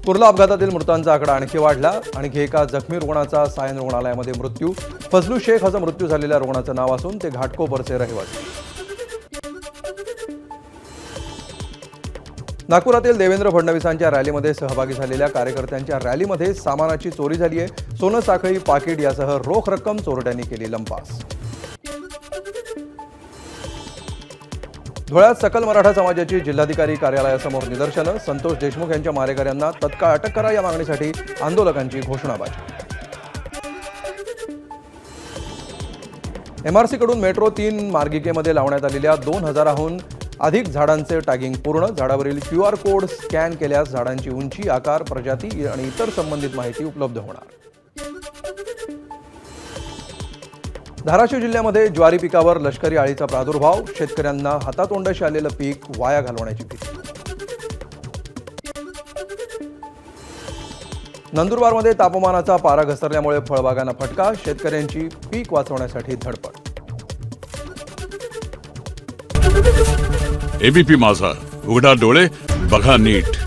कुर्ला अपघातातील मृतांचा आकडा आणखी वाढला. आणखी एका जखमी रुग्णाचा सायन रुग्णालयामध्ये मृत्यू. फजलू शेख असं मृत्यू झालेल्या रुग्णाचं नाव असून ते घाटकोपरचे रहिवासी. नागपुरातील देवेंद्र फडणवीसांच्या रॅलीमध्ये सहभागी झालेल्या कार्यकर्त्यांच्या रॅलीमध्ये सामानाची चोरी झाली आहे. सोनं, साखळी, पाकिट यासह रोख रक्कम चोरट्यांनी केली लंपास. धुळ्यात सकल मराठा समाजाची जिल्हाधिकारी कार्यालयासमोर निदर्शनं. संतोष देशमुख यांच्या मारेकऱ्यांना तत्काळ अटक करा या मागणीसाठी आंदोलकांची घोषणाबाजी. एमआरसीकडून मेट्रो 3 मार्गिकेमध्ये लावण्यात आलेल्या 2000हून अधिक झाडांचे टॅगिंग पूर्ण. झाडावरील QR कोड स्कॅन केल्यास झाडांची उंची, आकार, प्रजाती आणि इतर संबंधित माहिती उपलब्ध होणार. धाराशिव जिल्ह्यामध्ये ज्वारी पिकावर लष्करी अळीचा प्रादुर्भाव. शेतकऱ्यांना हातातोंडाशी आलेलं पीक वाया घालवण्याची भीती. नंदुरबारमध्ये तापमानाचा पारा घसरल्यामुळे फळबागांना फटका. शेतकऱ्यांची पीक वाचवण्यासाठी धडपड. एबीपी माझा, उघडा डोळे बघा नीट.